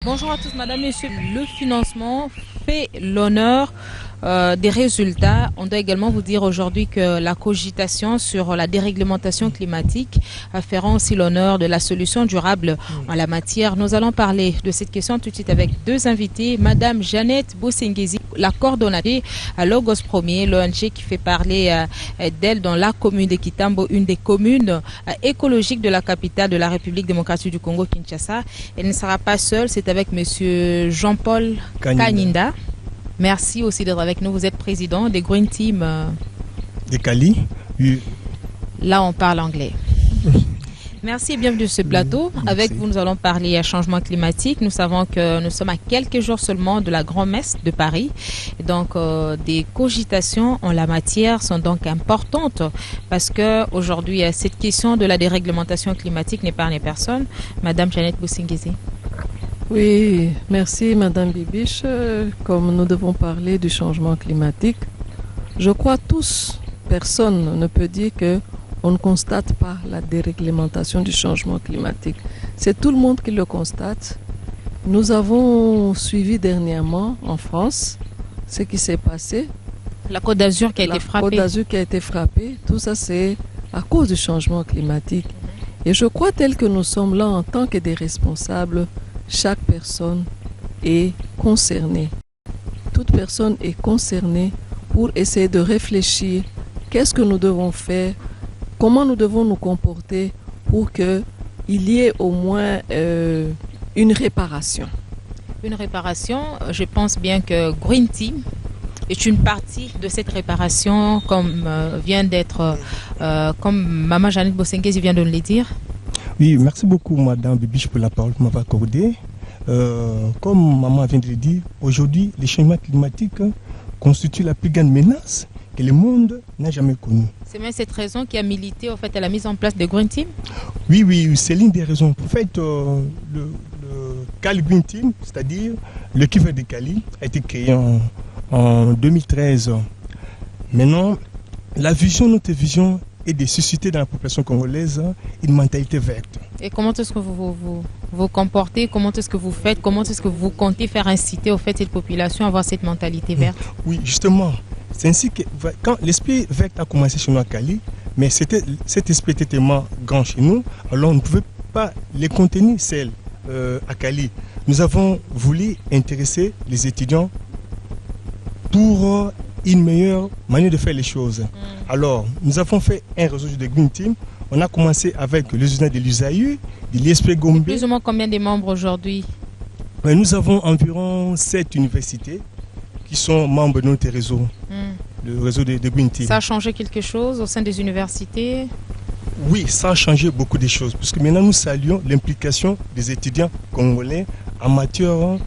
Bonjour à tous, madame, messieurs. Le financement fait l'honneur des résultats. On doit également vous dire aujourd'hui que la cogitation sur la déréglementation climatique fera aussi l'honneur de la solution durable en la matière. Nous allons parler de cette question tout de suite avec deux invités. Madame Jeannette Bosengezi, la coordonnatrice à Logos Premier, l'ONG qui fait parler d'elle dans la commune de Kitambo, une des communes écologiques de la capitale de la République démocratique du Congo, Kinshasa. Elle ne sera pas seule, c'est avec monsieur Jean-Paul Kanyinda. Merci aussi d'être avec nous. Vous êtes président des Green Team de Cali. Oui. Là, on parle anglais. Merci et bienvenue sur ce plateau. Merci. Avec vous, nous allons parler à changement climatique. Nous savons que nous sommes à quelques jours seulement de la grand-messe de Paris. Donc, des cogitations en la matière sont donc importantes parce que aujourd'hui, cette question de la déréglementation climatique n'épargne personne. Madame Jeannette Bosengezi. Oui, merci Madame Bibiche. Comme nous devons parler du changement climatique, je crois tous, personne ne peut dire que on ne constate pas la déréglementation du changement climatique. C'est tout le monde qui le constate. Nous avons suivi dernièrement en France ce qui s'est passé. La Côte d'Azur qui a été frappée. La Côte d'Azur qui a été frappée. Tout ça, c'est à cause du changement climatique. Et je crois tel que nous sommes là en tant que des responsables, chaque personne est concernée. Toute personne est concernée pour essayer de réfléchir qu'est-ce que nous devons faire, comment nous devons nous comporter pour qu'il y ait au moins une réparation. Une réparation, je pense bien que Green Team est une partie de cette réparation, comme vient d'être, comme Maman Jeannette Bosengezi vient de le dire. Oui, merci beaucoup Madame Bibiche pour la parole que vous m'avez accordée. Comme Maman vient de le dire, aujourd'hui, le changement climatique constitue la plus grande menace que le monde n'a jamais connue. C'est même cette raison qui a milité au fait, à la mise en place de Green Team. Oui, c'est l'une des raisons. En fait, le Cali Green Team, c'est-à-dire le Kiver de Cali, a été créé en 2013. Maintenant, notre vision est de susciter dans la population congolaise une mentalité verte. Et comment est-ce que vous comportez, comment est-ce que vous faites, comment est-ce que vous comptez faire inciter au fait cette population à avoir cette mentalité verte? Oui, justement, c'est ainsi que quand l'esprit vert a commencé chez nous à Cali, mais cet esprit était tellement grand chez nous, alors on ne pouvait pas les contenir seuls à Cali. Nous avons voulu intéresser les étudiants pour une meilleure manière de faire les choses. Alors, nous avons fait un réseau de Green Team. On a commencé avec les étudiants de l'USAIU, de l'ISP Gombe. Plus ou moins combien de membres aujourd'hui? Nous avons environ 7 universités qui sont membres de notre réseau, le réseau de Green Team. Ça a changé quelque chose au sein des universités? Oui, ça a changé beaucoup de choses, parce que maintenant nous saluons l'implication des étudiants congolais en matière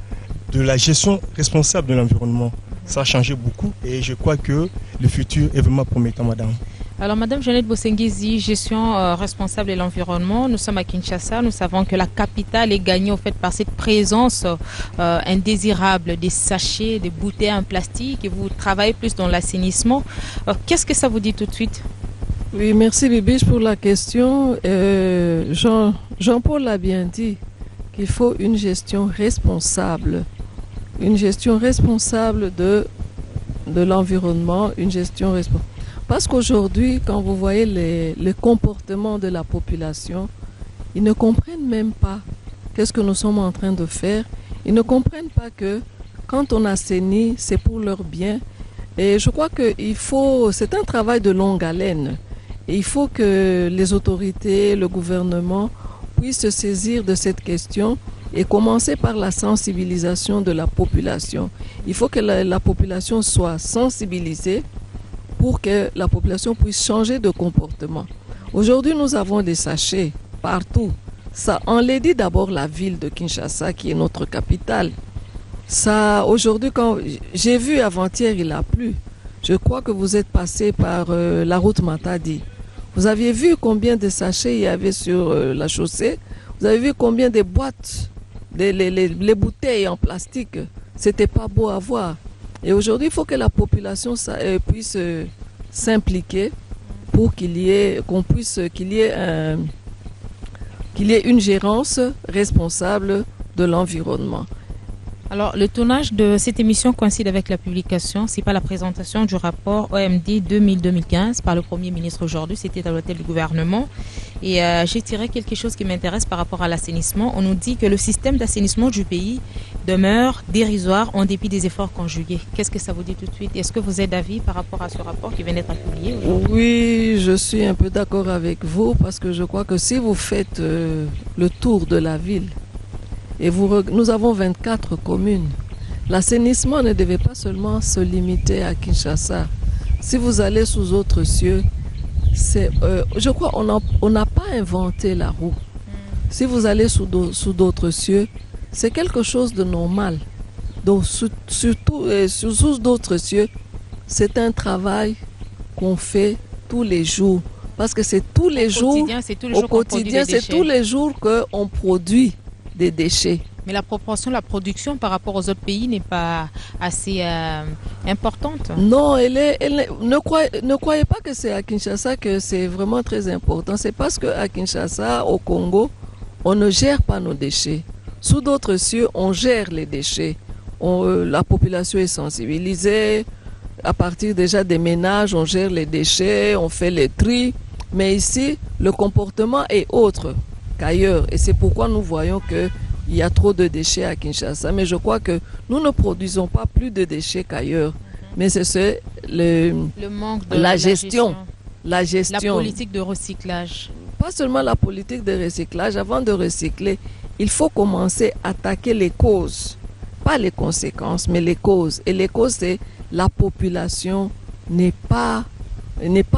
de la gestion responsable de l'environnement. Ça a changé beaucoup et je crois que le futur est vraiment prometteur, madame. Alors, Madame Jeannette Bosengezi, gestion responsable de l'environnement, nous sommes à Kinshasa, nous savons que la capitale est gagnée au fait par cette présence indésirable des sachets, des bouteilles en plastique et vous travaillez plus dans l'assainissement. Qu'est-ce que ça vous dit tout de suite? Oui, merci Bibiche pour la question. Jean-Paul l'a bien dit qu'il faut une gestion responsable. Une gestion responsable de l'environnement, une gestion responsable. Parce qu'aujourd'hui, quand vous voyez les comportements de la population, ils ne comprennent même pas qu'est-ce que nous sommes en train de faire. Ils ne comprennent pas que quand on assainit, c'est pour leur bien. Et je crois que c'est un travail de longue haleine. Et il faut que les autorités, le gouvernement puissent se saisir de cette question et commencer par la sensibilisation de la population. Il faut que la population soit sensibilisée pour que la population puisse changer de comportement. Aujourd'hui, nous avons des sachets partout. Ça enlaidit d'abord la ville de Kinshasa, qui est notre capitale. Ça, aujourd'hui, quand j'ai vu avant-hier, il a plu. Je crois que vous êtes passé par la route Matadi. Vous aviez vu combien de sachets il y avait sur la chaussée. Vous avez vu combien de boîtes, les bouteilles en plastique. C'était pas beau à voir. Et aujourd'hui, il faut que la population puisse s'impliquer pour qu'il y ait une gérance responsable de l'environnement. Alors, le tournage de cette émission coïncide avec la publication, c'est pas la présentation du rapport OMD 2000-2015 par le Premier ministre aujourd'hui, c'était à l'hôtel du gouvernement. Et j'ai tiré quelque chose qui m'intéresse par rapport à l'assainissement. On nous dit que le système d'assainissement du pays demeure dérisoire en dépit des efforts conjugués. Qu'est-ce que ça vous dit tout de suite? Est-ce que vous êtes d'avis par rapport à ce rapport qui vient d'être publié aujourd'hui? Oui, je suis un peu d'accord avec vous parce que je crois que si vous faites le tour de la ville, et nous avons 24 communes. L'assainissement ne devait pas seulement se limiter à Kinshasa. Si vous allez sous autres cieux, je crois qu'on n'a pas inventé la roue. Si vous allez sous d'autres cieux, c'est quelque chose de normal. Donc, surtout sous d'autres cieux, c'est un travail qu'on fait tous les jours. Parce que c'est tous les jours, au quotidien, c'est tous les jours qu'on produit des déchets. Mais la proportion de la production par rapport aux autres pays n'est pas assez importante. Non, ne croyez pas que c'est à Kinshasa que c'est vraiment très important. C'est parce qu'à Kinshasa, au Congo, on ne gère pas nos déchets. Sous d'autres cieux, on gère les déchets. La population est sensibilisée. À partir déjà des ménages, on gère les déchets, on fait les tris. Mais ici, le comportement est autre qu'ailleurs. Et c'est pourquoi nous voyons qu'il y a trop de déchets à Kinshasa. Mais je crois que nous ne produisons pas plus de déchets qu'ailleurs. Mais c'est le manque de la gestion. La politique de recyclage. Pas seulement la politique de recyclage. Avant de recycler, il faut commencer à attaquer les causes. Pas les conséquences, mais les causes. Et les causes, c'est la population n'est pas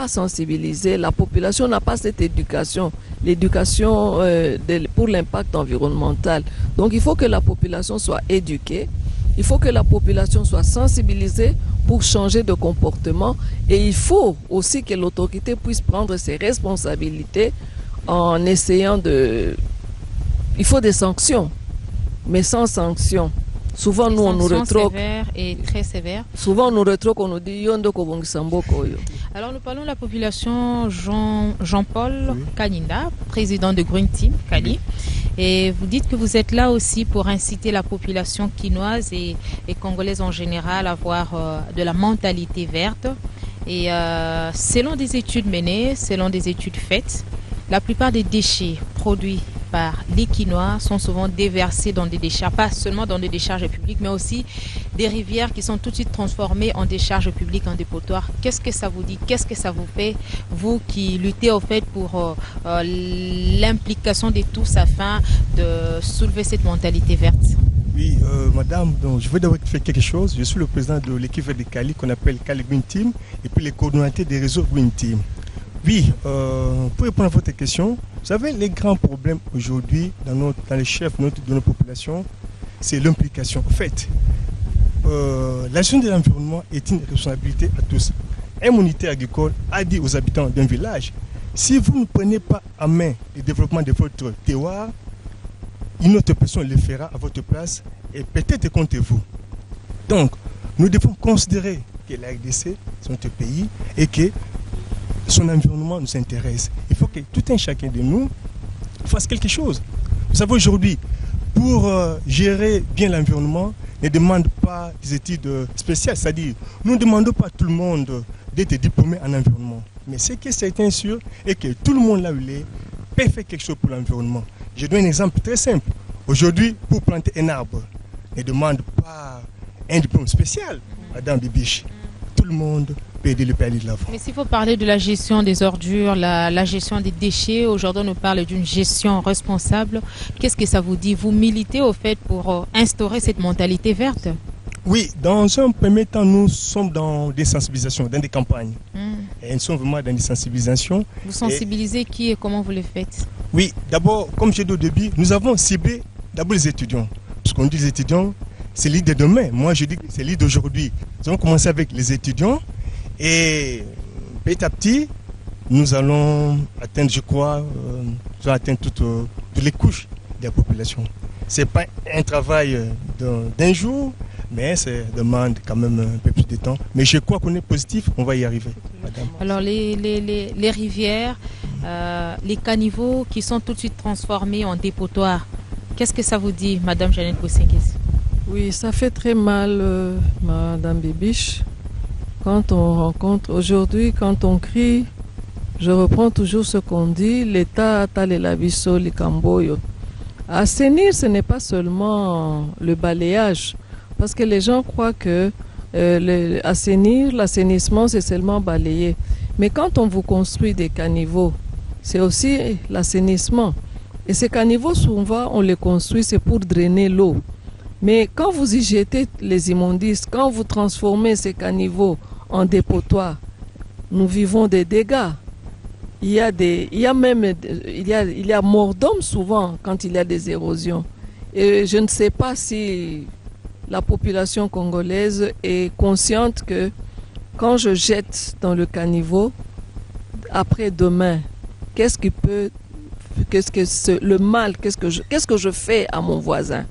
sensibilisée. La population n'a pas cette éducation. L'éducation pour l'impact environnemental. Donc il faut que la population soit éduquée, il faut que la population soit sensibilisée pour changer de comportement et il faut aussi que l'autorité puisse prendre ses responsabilités en essayant de... Il faut des sanctions, mais sans sanctions. Souvent, nous, on nous retroque. Sévère et très sévère. Souvent, on nous retroque, on nous dit Yondo Kobongisamboko. Alors, nous parlons de la population Jean-Paul Kaninda, président de Green Team Kali. Et vous dites que vous êtes là aussi pour inciter la population quinoise et congolaise en général à avoir de la mentalité verte. Et selon des études menées, selon des études faites, la plupart des déchets produits par les Quinois sont souvent déversés dans des décharges, pas seulement dans des décharges publiques, mais aussi des rivières qui sont tout de suite transformées en décharges publiques, en dépotoirs. Qu'est-ce que ça vous dit? Qu'est-ce que ça vous fait, vous qui luttez au fait pour l'implication de tous afin de soulever cette mentalité verte? Oui, madame, donc, je veux d'abord faire quelque chose. Je suis le président de l'équipe de Cali qu'on appelle Cali Green Team et puis les coordonnateurs des réseaux Green Team. Oui, pour répondre à votre question, vous savez, les grands problèmes aujourd'hui dans les chefs de notre population, c'est l'implication. En fait, la gestion de l'environnement est une responsabilité à tous. Un moniteur agricole a dit aux habitants d'un village, si vous ne prenez pas en main le développement de votre terroir, une autre personne le fera à votre place et peut-être contre vous. Donc, nous devons considérer que la RDC, c'est notre pays et que son environnement nous intéresse. Il faut que tout un chacun de nous fasse quelque chose. Vous savez, aujourd'hui, pour gérer bien l'environnement, ne demande pas des études spéciales. C'est-à-dire, nous ne demandons pas à tout le monde d'être diplômé en environnement. Mais ce qui est certain sûr est que tout le monde là où il est peut faire quelque chose pour l'environnement. Je donne un exemple très simple. Aujourd'hui, pour planter un arbre, ne demande pas un diplôme spécial, Madame Bibiche. Tout le monde peut aider le pays de l'avant. Mais s'il faut parler de la gestion des ordures, la gestion des déchets, aujourd'hui on nous parle d'une gestion responsable. Qu'est-ce que ça vous dit? Vous militez au fait pour instaurer cette mentalité verte? Oui, dans un premier temps, nous sommes dans des sensibilisations, dans des campagnes. Et nous sommes vraiment dans des sensibilisations. Vous sensibilisez qui et comment vous le faites? Oui, d'abord, comme j'ai dit au début, nous avons ciblé d'abord les étudiants. Parce qu'on dit les étudiants, c'est l'idée de demain. Moi, je dis que c'est l'idée d'aujourd'hui. Nous allons commencer avec les étudiants et petit à petit, nous allons atteindre, je crois, toutes les couches de la population. Ce n'est pas un travail d'un jour, mais ça demande quand même un peu plus de temps. Mais je crois qu'on est positif, on va y arriver, madame. Alors, les rivières, les caniveaux qui sont tout de suite transformés en dépotoirs, Qu'est-ce que ça vous dit, Madame Jeannette Boussinkis? Oui, ça fait très mal, Madame Bibiche, quand on rencontre, aujourd'hui, quand on crie, je reprends toujours ce qu'on dit, l'État a la biso, les camboyo. Assainir, ce n'est pas seulement le balayage, parce que les gens croient que assainir, l'assainissement, c'est seulement balayer. Mais quand on vous construit des caniveaux, c'est aussi l'assainissement. Et ces caniveaux, souvent, on les construit, c'est pour drainer l'eau. Mais quand vous y jetez les immondices, quand vous transformez ces caniveaux en dépotoirs, nous vivons des dégâts. Il y a mort d'homme souvent quand il y a des érosions. Et je ne sais pas si la population congolaise est consciente que quand je jette dans le caniveau, après demain, qu'est-ce que je fais à mon voisin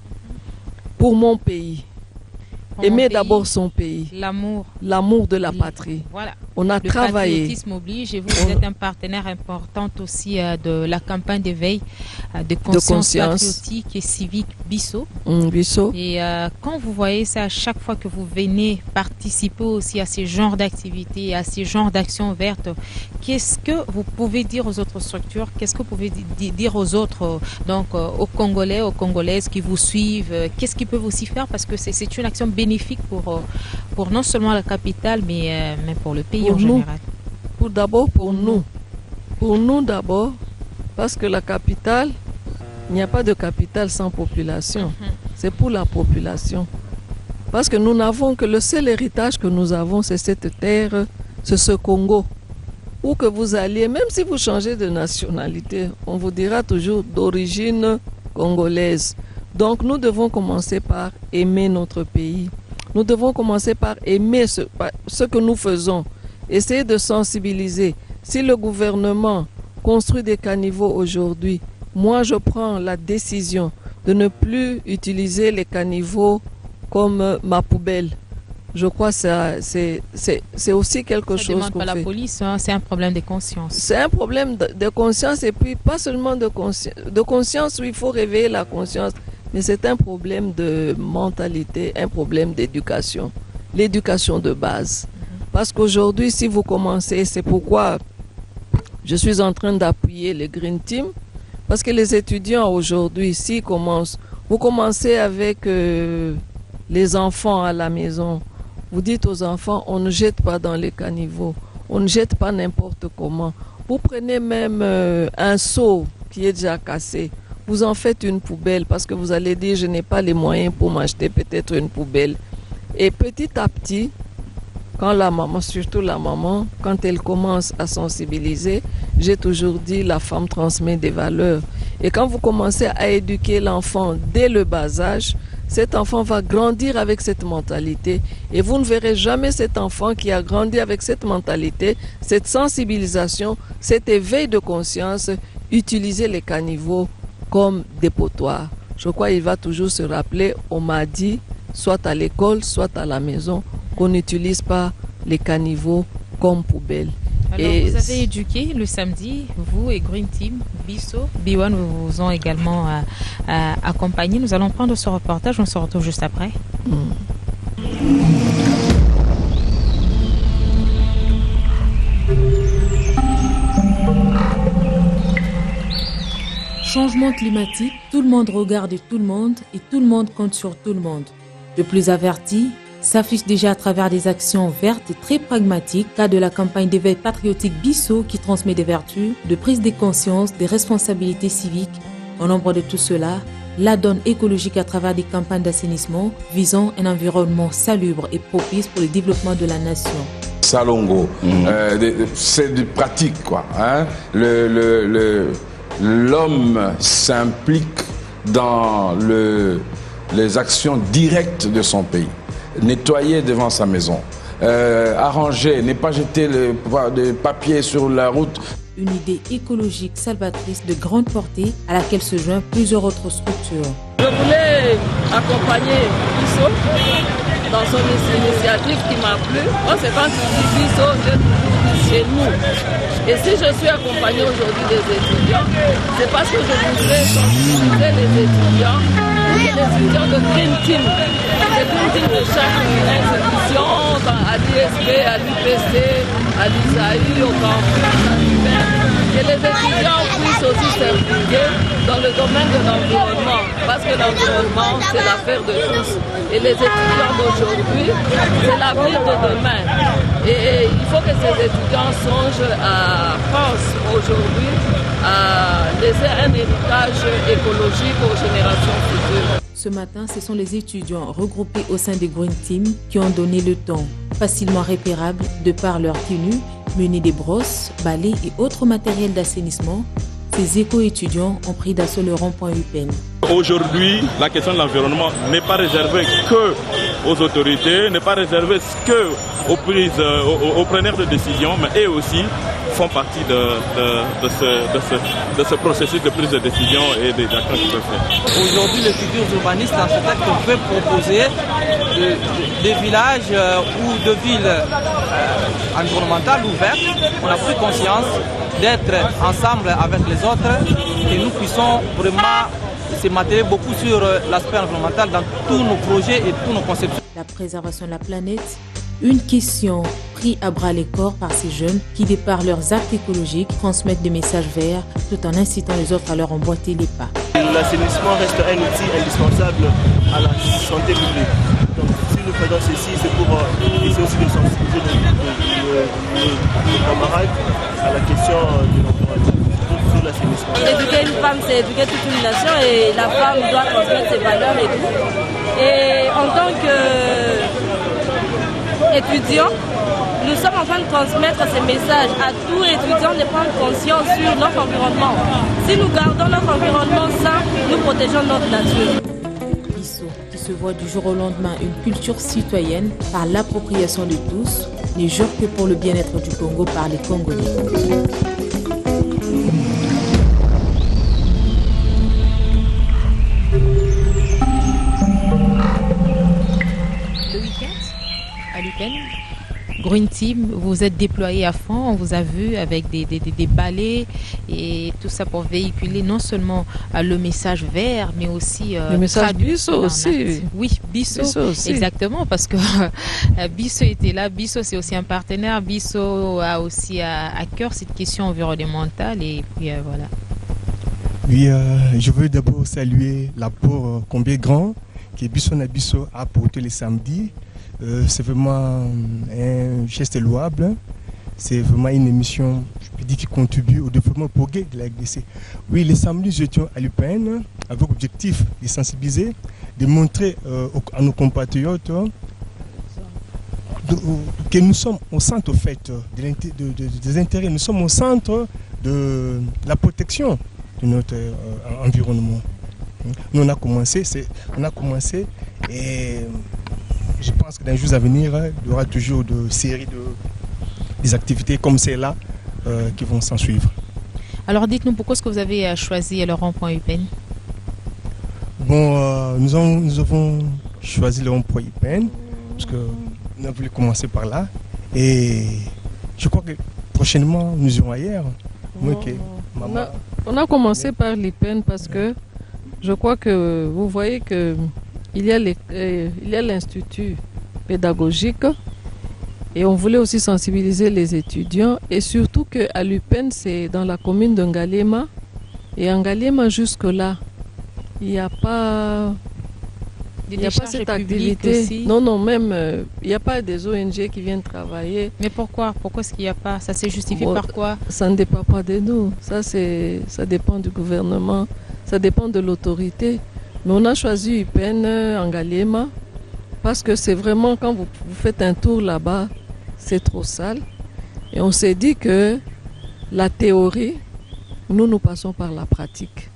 pour mon pays? Aimer d'abord son pays. L'amour de la patrie. Voilà. On a travaillé. Le patriotisme oblige et vous êtes un partenaire important aussi de la campagne d'éveil de conscience patriotique et civique BISSO. BISSO. Et quand vous voyez ça, à chaque fois que vous venez participer aussi à ces genres d'activités, à ces genres d'actions vertes, qu'est-ce que vous pouvez dire aux autres structures? Qu'est-ce que vous pouvez dire aux autres, donc aux Congolais, aux Congolaises qui vous suivent? Qu'est-ce qu'ils peuvent aussi faire? Parce que c'est une action bénéfique pour non seulement la capitale, mais pour le pays en général. D'abord pour nous. Pour nous d'abord, parce que la capitale, il n'y a pas de capitale sans population. C'est pour la population. Parce que nous n'avons que le seul héritage que nous avons, c'est cette terre, c'est ce Congo. Où que vous alliez, même si vous changez de nationalité, on vous dira toujours d'origine congolaise. Donc nous devons commencer par aimer notre pays. Nous devons commencer par aimer ce que nous faisons. Essayer de sensibiliser. Si le gouvernement construit des caniveaux aujourd'hui, moi je prends la décision de ne plus utiliser les caniveaux comme ma poubelle. Je crois que c'est aussi quelque chose qu'on fait. Ça ne demande pas la police, hein, c'est un problème de conscience. C'est un problème de conscience et puis pas seulement de conscience où il faut réveiller la conscience, mais c'est un problème de mentalité, un problème d'éducation, l'éducation de base. Parce qu'aujourd'hui, si vous commencez, c'est pourquoi je suis en train d'appuyer les Green Team, parce que les étudiants aujourd'hui, s'ils commencent, vous commencez avec les enfants à la maison. Vous dites aux enfants, on ne jette pas dans les caniveaux, on ne jette pas n'importe comment. Vous prenez même un seau qui est déjà cassé, vous en faites une poubelle parce que vous allez dire, je n'ai pas les moyens pour m'acheter peut-être une poubelle. Et petit à petit, quand la maman, surtout la maman, quand elle commence à sensibiliser, j'ai toujours dit, la femme transmet des valeurs. Et quand vous commencez à éduquer l'enfant dès le bas âge, cet enfant va grandir avec cette mentalité et vous ne verrez jamais cet enfant qui a grandi avec cette mentalité, cette sensibilisation, cet éveil de conscience, utiliser les caniveaux comme dépotoir. Je crois qu'il va toujours se rappeler, on m'a dit, soit à l'école, soit à la maison, qu'on n'utilise pas les caniveaux comme poubelle. Alors, vous avez éduqué le samedi, vous et Green Team, BISSO, B1 vous ont également accompagné. Nous allons prendre ce reportage, on se retrouve juste après. Changement climatique, tout le monde regarde tout le monde et tout le monde compte sur tout le monde. Le plus averti s'affiche déjà à travers des actions vertes et très pragmatiques, cas de la campagne d'éveil patriotique BISSO qui transmet des vertus, de prise de conscience, des responsabilités civiques. Au nombre de tout cela, la donne écologique à travers des campagnes d'assainissement visant un environnement salubre et propice pour le développement de la nation. Salongo, c'est du pratique quoi. Hein? L'homme s'implique dans les actions directes de son pays. Nettoyer devant sa maison, arranger, ne pas jeter le papier sur la route. Une idée écologique salvatrice de grande portée à laquelle se joignent plusieurs autres structures. Je voulais accompagner BISSO dans son initiative qui m'a plu. Moi, c'est quand tu dis BISSO, j'ai toujours chez nous. Et si je suis accompagnée aujourd'hui des étudiants, c'est parce que je voudrais sensibiliser les étudiants, les étudiants de Green Team, les Green Team de chaque institution, à l'ISP, à l'UPC, à l'ISAI, au campus, à l'UPEN, que les étudiants puissent aussi s'impliquer dans le domaine de l'environnement, parce que l'environnement, c'est l'affaire de tous. Et les étudiants d'aujourd'hui, c'est l'avenir de demain. Et il faut que ces étudiants songent à France aujourd'hui, à laisser un héritage écologique aux générations futures. Ce matin, ce sont les étudiants regroupés au sein des Green Team qui ont donné le ton, facilement repérables de par leur tenue, munis des brosses, balais et autres matériels d'assainissement. Ces éco-étudiants ont pris d'assaut le rond-point UPEN. Aujourd'hui, la question de l'environnement n'est pas réservée qu'aux autorités, n'est pas réservée aux preneurs de décision, mais eux aussi font partie de ce processus de prise de décision et des actions qu'ils peuvent faire. Aujourd'hui, les futurs urbanistes, l'architecte peut proposer des villages ou de villes environnementales ouvertes. On a pris conscience d'être ensemble avec les autres et nous puissions vraiment se matérialiser beaucoup sur l'aspect environnemental dans tous nos projets et tous nos conceptions. La préservation de la planète, une question prise à bras le corps par ces jeunes qui, de par leurs actes écologiques, transmettent des messages verts tout en incitant les autres à leur emboîter les pas. L'assainissement reste un outil indispensable à la santé publique. Donc, si nous faisons ceci, c'est pour essayer aussi de sensibiliser nos camarades à la question de l'environnement. Éduquer une femme, c'est éduquer toute une nation et la femme doit transmettre ses valeurs et tout. Et en tant qu'étudiant, nous sommes en train de transmettre ces messages à tous étudiants de prendre conscience sur notre environnement. Si nous gardons notre environnement sain, nous protégeons notre nature. Bissau, qui se voit du jour au lendemain une culture citoyenne par l'appropriation de tous, ne jure que pour le bien-être du Congo par les Congolais. À l'UPEN, Green Team, vous êtes déployé à fond, on vous a vu avec des balais et tout ça pour véhiculer non seulement le message vert, mais aussi le message Bissau aussi. Oui, Bissau aussi. Exactement, parce que Bissau était là, Bissau c'est aussi un partenaire, Bissau a aussi à cœur cette question environnementale et puis voilà. Oui, je veux d'abord saluer l'apport combien grand que Bissau Nabisso a apporté les samedis. C'est vraiment un geste louable. C'est vraiment une émission, je peux dire, qui contribue au développement progrès de la RDC. Oui, les samedis, nous étions à l'UPN avec l'objectif de sensibiliser, de montrer à nos compatriotes que nous sommes au centre au fait, des intérêts. Nous sommes au centre de la protection de notre environnement. Nous, on a commencé et je pense que dans les jours à venir, il y aura toujours des séries des activités comme celle-là qui vont s'en suivre. Alors dites-nous, pourquoi est-ce que vous avez choisi le rond-point UPEN? Bon, nous avons choisi le rond-point UPEN parce qu'on a voulu commencer par là et je crois que prochainement nous irons ailleurs. On a commencé par l'UPEN parce que je crois que vous voyez que il y a l'institut pédagogique et on voulait aussi sensibiliser les étudiants et surtout qu'à l'UPEN c'est dans la commune de Ngalema et en Ngalema jusque-là il n'y a pas cette activité aussi. Non, même il n'y a pas des ONG qui viennent travailler. Mais pourquoi est-ce qu'il n'y a pas? Ça s'est justifié par quoi? Ça ne dépend pas de nous, ça dépend du gouvernement, ça dépend de l'autorité. Mais on a choisi UPEN en Ngalema parce que c'est vraiment, quand vous faites un tour là-bas, c'est trop sale. Et on s'est dit que la théorie, nous passons par la pratique.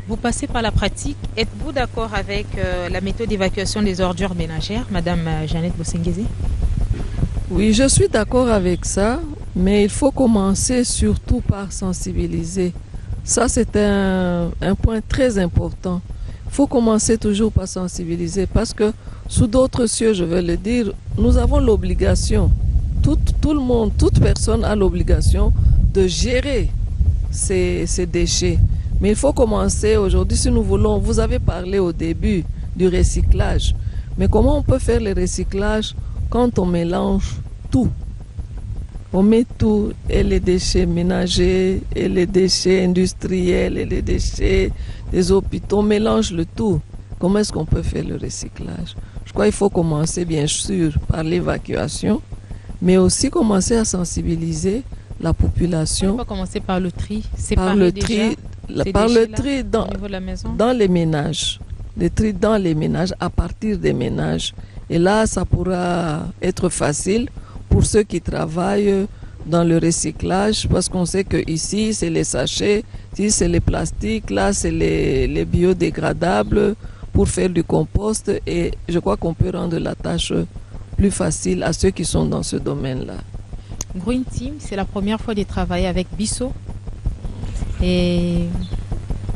Vous passez par la pratique. Êtes-vous d'accord avec la méthode d'évacuation des ordures ménagères, Madame Jeannette Bosengheze? Oui, je suis d'accord avec ça, mais il faut commencer surtout par sensibiliser. Ça, c'est un point très important. Il faut commencer toujours par sensibiliser parce que sous d'autres cieux, je vais le dire, nous avons l'obligation tout le monde, toute personne a l'obligation de gérer ces déchets. Mais il faut commencer aujourd'hui, si nous voulons, vous avez parlé au début du recyclage. Mais comment on peut faire le recyclage quand on mélange tout? On met tout, et les déchets ménagers, et les déchets industriels, et les déchets des hôpitaux, on mélange le tout. Comment est-ce qu'on peut faire le recyclage? Je crois qu'il faut commencer bien sûr par l'évacuation, mais aussi commencer à sensibiliser la population. On va commencer par le tri, par le tri, dans les ménages. Le tri dans les ménages, à partir des ménages. Et là, ça pourra être facile pour ceux qui travaillent dans le recyclage, parce qu'on sait que ici c'est les sachets, ici c'est les plastiques, là c'est les biodégradables pour faire du compost, et je crois qu'on peut rendre la tâche plus facile à ceux qui sont dans ce domaine-là. Green Team, c'est la première fois de travailler avec Bissau. Et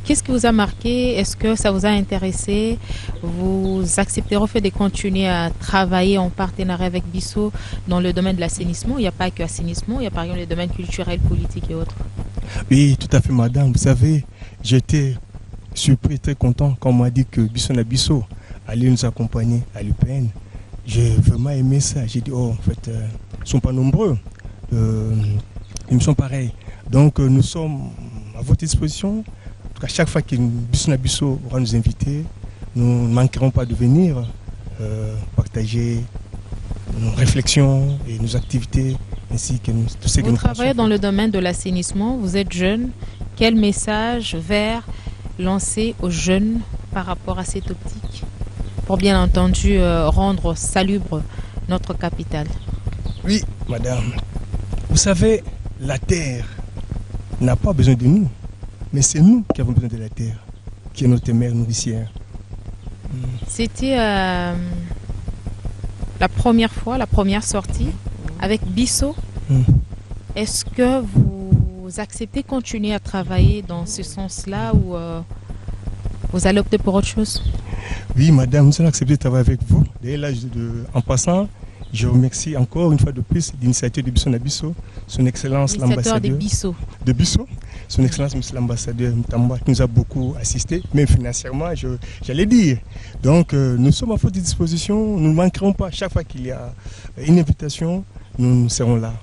qu'est-ce qui vous a marqué? Est-ce que ça vous a intéressé? Vous accepterez au fait de continuer à travailler en partenariat avec Bissau dans le domaine de l'assainissement? Il n'y a pas que l'assainissement, il y a par exemple les domaines culturels, politiques et autres. Oui, tout à fait, madame. Vous savez, j'étais surpris, très content quand on m'a dit que Bissau allait nous accompagner à l'UPN. J'ai vraiment aimé ça. J'ai dit, oh, en fait, ils ne sont pas nombreux. Ils me sont pareils. Donc, nous sommes à votre disposition. À chaque fois que Bissau va nous inviter, nous ne manquerons pas de venir partager nos réflexions et nos activités, ainsi que tout ce que nous Vous travaillez dans le domaine de l'assainissement, vous êtes jeune. Quel message vert lancer aux jeunes par rapport à cette optique pour bien entendu rendre salubre notre capitale? Oui, madame. Vous savez, la terre n'a pas besoin de nous. Mais c'est nous qui avons besoin de la terre, qui est notre mère nourricière. C'était la première fois, la première sortie avec Bissau. Est-ce que vous acceptez de continuer à travailler dans ce sens-là ou vous allez opter pour autre chose? Oui, madame, nous allons accepter de travailler avec vous. D'ailleurs, en passant, je remercie encore une fois de plus l'initiative de Bissau, son excellence l'ambassadeur de Bissau. De Bissau. Son Excellence, Monsieur l'ambassadeur Mutamba, qui nous a beaucoup assisté, même financièrement, j'allais dire. Donc, nous sommes à votre disposition. Nous ne manquerons pas. Chaque fois qu'il y a une invitation, nous serons là.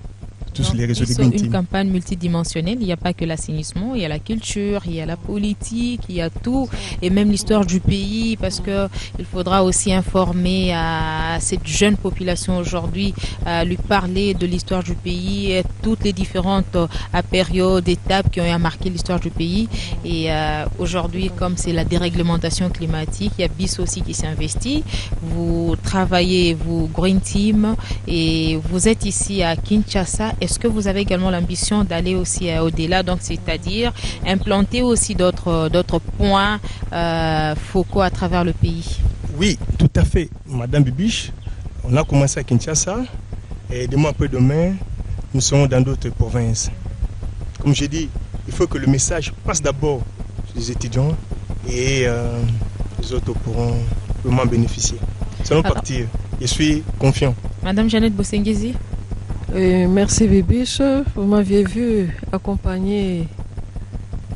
Tous les réseaux de Green Team. Une campagne multidimensionnelle. Il n'y a pas que l'assainissement, il y a la culture, il y a la politique, il y a tout, et même l'histoire du pays, parce que il faudra aussi informer à cette jeune population aujourd'hui, lui parler de l'histoire du pays, et toutes les différentes périodes, étapes qui ont marqué l'histoire du pays. Et aujourd'hui, comme c'est la déréglementation climatique, il y a Bissau aussi qui s'investit. Vous travaillez, vous Green Team, et vous êtes ici à Kinshasa. Est-ce que vous avez également l'ambition d'aller aussi au-delà, donc c'est-à-dire implanter aussi d'autres points focaux à travers le pays? Oui, tout à fait, Madame Bibiche. On a commencé à Kinshasa et demain après-demain, nous serons dans d'autres provinces. Comme j'ai dit, il faut que le message passe d'abord aux étudiants et les autres pourront vraiment bénéficier. Nous allons partir. Je suis confiant. Madame Jeannette Bosenghezi. Merci Bibiche, vous m'aviez vu accompagner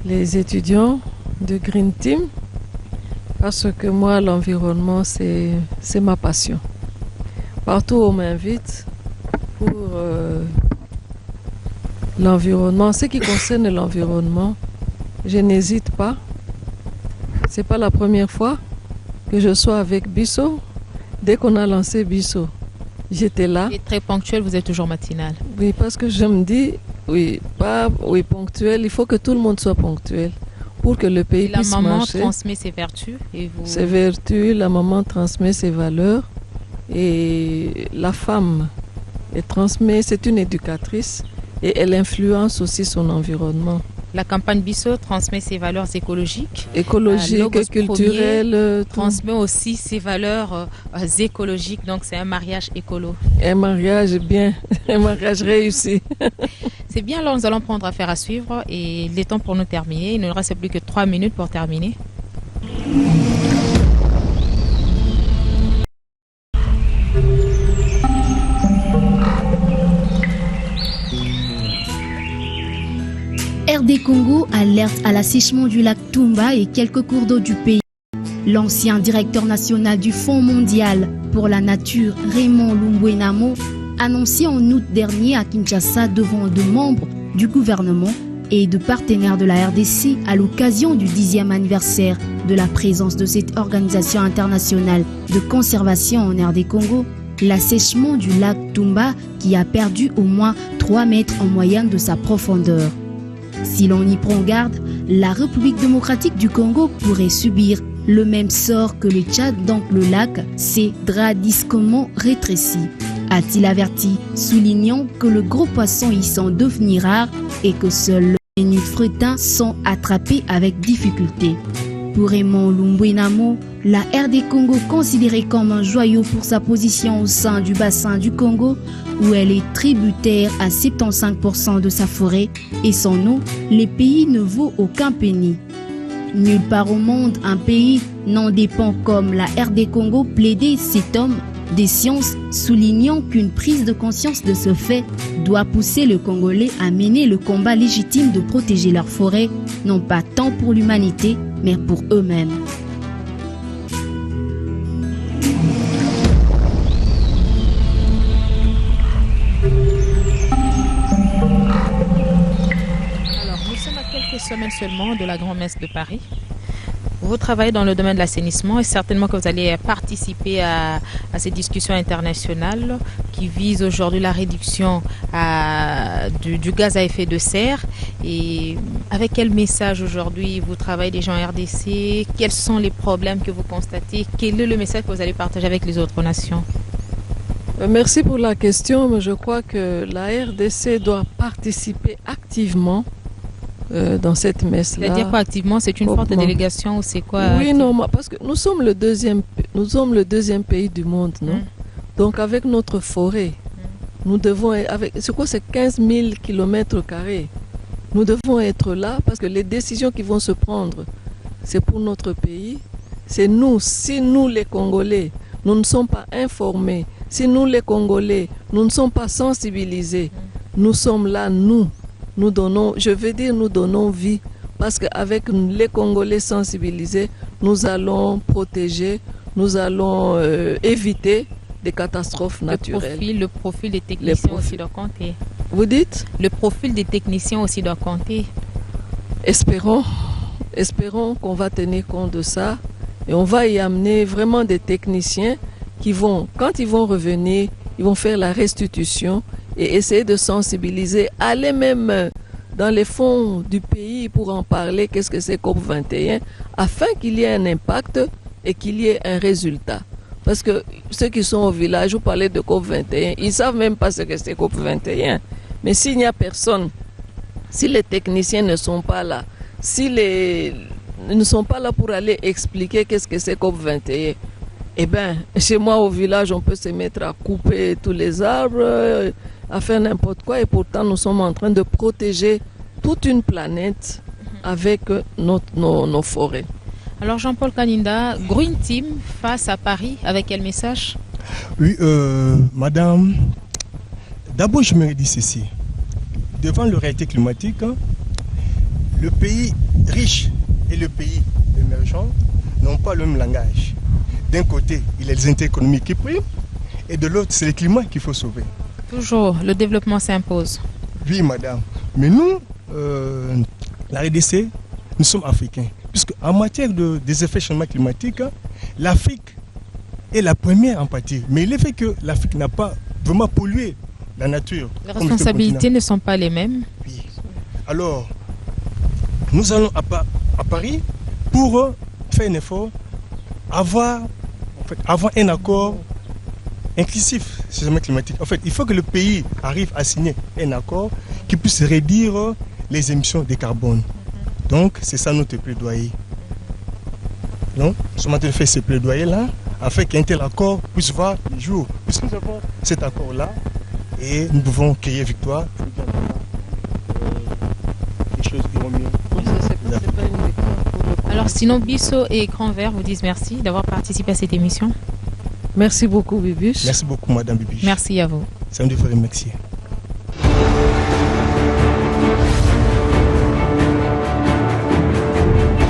les étudiants de Green Team parce que moi l'environnement c'est ma passion. Partout où on m'invite pour l'environnement, ce qui concerne l'environnement, je n'hésite pas. C'est pas la première fois que je sois avec Bissau. Dès qu'on a lancé Bissau, j'étais là. Et très ponctuel, vous êtes toujours matinal. Oui, parce que je me dis, ponctuel, il faut que tout le monde soit ponctuel pour que le pays puisse marcher. La maman transmet ses vertus et vous... Ses vertus, la maman transmet ses valeurs et la femme, elle transmet, c'est une éducatrice et elle influence aussi son environnement. La campagne Bissau transmet ses valeurs écologiques. Écologiques, culturelles. Transmet aussi ses valeurs écologiques. Donc c'est un mariage écolo. Un mariage bien, un mariage réussi. C'est bien, alors nous allons prendre affaire à suivre. Et il est temps pour nous terminer. Il ne nous reste plus que 3 minutes pour terminer. RD Congo alerte à l'assèchement du lac Tumba et quelques cours d'eau du pays. L'ancien directeur national du Fonds mondial pour la nature, Raymond Lumbwenamo, annoncé en août dernier à Kinshasa devant de membres du gouvernement et de partenaires de la RDC à l'occasion du 10e anniversaire de la présence de cette organisation internationale de conservation en RD Congo, l'assèchement du lac Tumba qui a perdu au moins 3 mètres en moyenne de sa profondeur. Si l'on y prend garde, la République démocratique du Congo pourrait subir le même sort que le Tchad, donc le lac s'est drastiquement rétréci, a-t-il averti, soulignant que le gros poisson y sont devenus rares et que seuls les nufretins sont attrapés avec difficulté. Pour Raymond Lumbwenamo, la RD Congo, considérée comme un joyau pour sa position au sein du bassin du Congo, où elle est tributaire à 75% de sa forêt et son eau, les pays ne vaut aucun penny. Nulle part au monde, un pays n'en dépend comme la RD Congo, plaidait cet homme des sciences, soulignant qu'une prise de conscience de ce fait doit pousser le Congolais à mener le combat légitime de protéger leurs forêts, non pas tant pour l'humanité, mais pour eux-mêmes. Alors, nous sommes à quelques semaines seulement de la Grand-Messe de Paris. Vous travaillez dans le domaine de l'assainissement et certainement que vous allez participer à ces discussions internationales qui visent aujourd'hui la réduction du gaz à effet de serre. Et avec quel message aujourd'hui vous travaillez déjà en RDC? Quels sont les problèmes que vous constatez? Quel est le message que vous allez partager avec les autres nations? Merci pour la question, mais je crois que la RDC doit participer activement dans cette messe-là. C'est-à-dire quoi activement? C'est une forte délégation ou c'est quoi? Oui, non, parce que nous sommes le deuxième pays du monde, non? Donc avec notre forêt, nous devons, c'est quoi, c'est 15 000 km². Nous devons être là parce que les décisions qui vont se prendre, c'est pour notre pays. C'est nous, si nous les Congolais, nous ne sommes pas informés, si nous les Congolais, nous ne sommes pas sensibilisés, nous sommes là, nous donnons, je veux dire, nous donnons vie parce qu'avec les Congolais sensibilisés, nous allons protéger, nous allons éviter des catastrophes naturelles. Le profil des techniciens aussi doit compter. Vous dites? Le profil des techniciens aussi doit compter. Espérons qu'on va tenir compte de ça et on va y amener vraiment des techniciens qui vont, quand ils vont revenir, ils vont faire la restitution et essayer de sensibiliser, aller même dans les fonds du pays pour en parler, qu'est-ce que c'est COP21, afin qu'il y ait un impact et qu'il y ait un résultat. Parce que ceux qui sont au village, vous parlez de COP21, ils ne savent même pas ce que c'est COP21. Mais s'il n'y a personne, si les techniciens ne sont pas là, ils ne sont pas là pour aller expliquer qu'est-ce que c'est COP21, eh bien, chez moi au village, on peut se mettre à couper tous les arbres, à faire n'importe quoi, et pourtant nous sommes en train de protéger toute une planète avec nos forêts. Alors Jean-Paul Kaninda, Green Team face à Paris, avec quel message? Oui, madame, d'abord je me dis ceci. Devant la réalité climatique, le pays riche et le pays émergent n'ont pas le même langage. D'un côté, il y a les intérêts économiques qui priment, et de l'autre, c'est le climat qu'il faut sauver. Toujours, le développement s'impose. Oui, madame. Mais nous, la RDC, nous sommes africains. Puisque en matière des effets du changement climatique, l'Afrique est la première en pâtir. Mais le fait que l'Afrique n'a pas vraiment pollué la nature. Les responsabilités ne sont pas les mêmes. Oui. Alors, nous allons à Paris pour faire un effort, avoir un accord inclusif sur le changement climatique. En fait, il faut que le pays arrive à signer un accord qui puisse réduire les émissions de carbone. Donc, c'est ça notre plaidoyer. Donc, nous sommes en train de faire ce plaidoyer-là, afin qu'un tel accord puisse voir le jour. Puisque nous avons cet accord-là, et nous pouvons crier victoire. Les choses iront mieux. Alors, sinon, Bissot et Grand Vert vous disent merci d'avoir participé à cette émission. Merci beaucoup, Bibiche. Merci beaucoup, Madame Bibiche. Merci à vous. C'est un de vous remercier.